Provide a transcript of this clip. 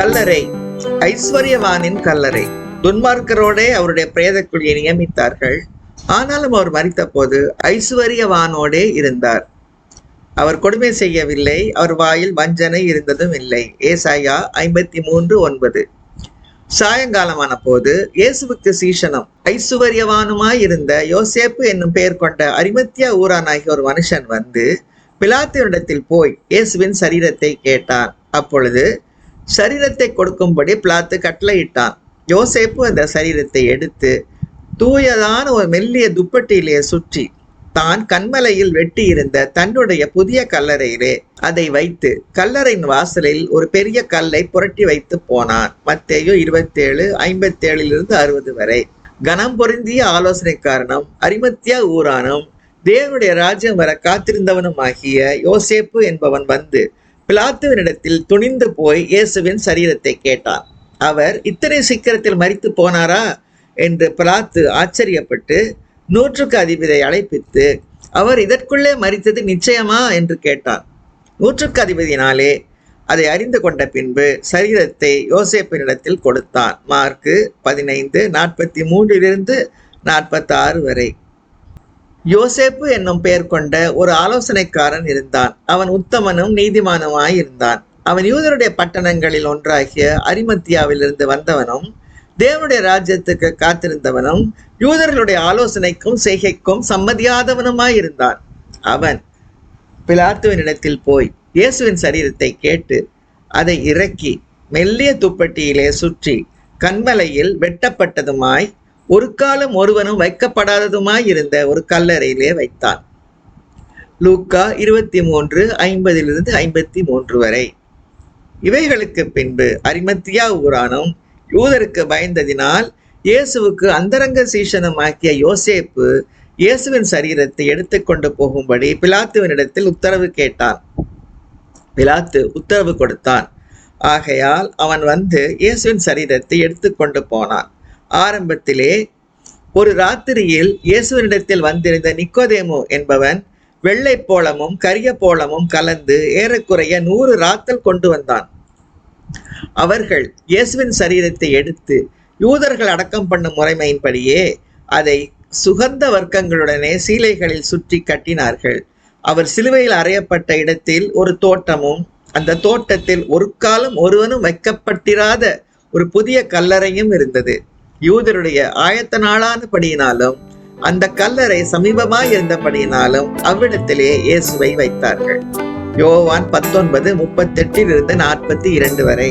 கல்லறை, ஐஸ்வர்யவானின் கல்லறை. துன்மார்க்கரோடே அவருடைய பிரேத குழியை நியமித்தார்கள். ஆனாலும் அவர் மரித்த போது ஐஸ்வர்யவானோடே இருந்தார். அவர் கொடுமை செய்யவில்லை, அவர் வாயில் வஞ்சனை இருந்ததும் இல்லை. ஏசாயா 53:9. சாயங்காலமான போது இயேசுவுக்கு சீஷனும் ஐசுவரியவானுமாயிருந்த யோசேப்பு என்னும் பெயர் கொண்ட அரிமத்தியா ஊரானாகிய ஒரு மனுஷன் வந்து பிலாத்துவினிடத்தில் போய் இயேசுவின் சரீரத்தை கேட்டான். அப்பொழுது சரீரத்தை கொடுக்கும்படி பிலாத்து கட்டளையிட்டான். யோசேப்பு அந்த சரீரத்தை எடுத்து தூயதான ஒரு மெல்லிய துப்பட்டியிலே சுற்றி தான் கண்மலையில் வெட்டி இருந்த தன்னுடைய புதிய கல்லறையிலே அதை வைத்து கல்லறையின் வாசலில் ஒரு பெரிய கல்லை புரட்டி வைத்து போனான். மத்தேயு 27:57-60 வரை. கனம் பொருந்திய ஆலோசனைக்காரனும் அரிமத்தியா ஊரானும் தேவனுடைய ராஜ்யம் வர காத்திருந்தவனுமாகிய யோசேப்பு என்பவன் வந்து பிலாத்துவினிடத்தில் துணிந்து போய் இயேசுவின் சரீரத்தை கேட்டான். அவர் இத்தனை சீக்கிரத்தில் மரித்து போனாரா என்று பிலாத்து ஆச்சரியப்பட்டு 100க்கு அதிபதியை அழைப்பித்து, அவர் இதற்குள்ளே மரித்தது நிச்சயமா என்று கேட்டான். 100க்கு அதிபதியினாலே அதை அறிந்து கொண்ட பின்பு சரீரத்தை யோசேப்பினிடத்தில் கொடுத்தான். மார்க்கு 15:43-46 வரை. யோசேப்பு என்னும் பெயர் கொண்ட ஒரு ஆலோசனைக்காரன் இருந்தான். அவன் உத்தமனும் நீதிமானுமாய் இருந்தான். அவன் யூதருடைய பட்டணங்களில் ஒன்றாகிய அரிமத்தியாவிலிருந்து வந்தவனும் தேவனுடைய ராஜ்யத்துக்கு காத்திருந்தவனும் யூதர்களுடைய ஆலோசனைக்கும் செய்கைக்கும் சம்மதியாதவனுமாயிருந்தான். அவன் பிலாத்துவினிடத்தில் போய் இயேசுவின் சரீரத்தை கேட்டு அதை இறக்கி மெல்லிய துப்பட்டியிலே சுற்றி கண்மலையில் வெட்டப்பட்டதுமாய் ஒரு காலம் ஒருவனும் வைக்கப்படாததுமாய் இருந்த ஒரு கல்லறையிலே வைத்தான். லூக்கா 23:50-53 வரை. இவைகளுக்கு பின்பு அரிமத்தியா ஊரானும் யூதருக்கு பயந்ததினால் இயேசுவுக்கு அந்தரங்க சீஷனுமாக்கிய யோசேப்பு இயேசுவின் சரீரத்தை எடுத்துக்கொண்டு போகும்படி பிலாத்துவினிடத்தில் உத்தரவு கேட்டான். பிலாத்து உத்தரவு கொடுத்தான். ஆகையால் அவன் வந்து இயேசுவின் சரீரத்தை எடுத்துக்கொண்டு போனான். ஆரம்பத்திலே ஒரு ராத்திரியில் இயேசுவினிடத்தில் வந்திருந்த நிக்கோதேமு என்பவன் வெள்ளை போளமும் கரிய போளமும் கலந்து ஏறக்குறைய 100 ராத்தல் கொண்டு வந்தான். அவர்கள் இயேசுவின் சரீரத்தை எடுத்து யூதர்கள் அடக்கம் பண்ணும் முறைமையின்படியே அதை சுகந்த வர்க்கங்களுடனே சீலைகளில் சுற்றி கட்டினார்கள். அவர் சிலுவையில் அறையப்பட்ட இடத்தில் ஒரு தோட்டமும் அந்த தோட்டத்தில் ஒரு காலம் ஒருவனும் வைக்கப்பட்டிராத ஒரு புதிய கல்லறையும் இருந்தது. யூதருடைய ஆயத்த நாளானபடியினாலும் அந்த கல்லறை சமீபமாய் இருந்தபடியினாலும் அவ்விடத்திலே இயேசுவை வைத்தார்கள். யோவான் 19:38-42 வரை.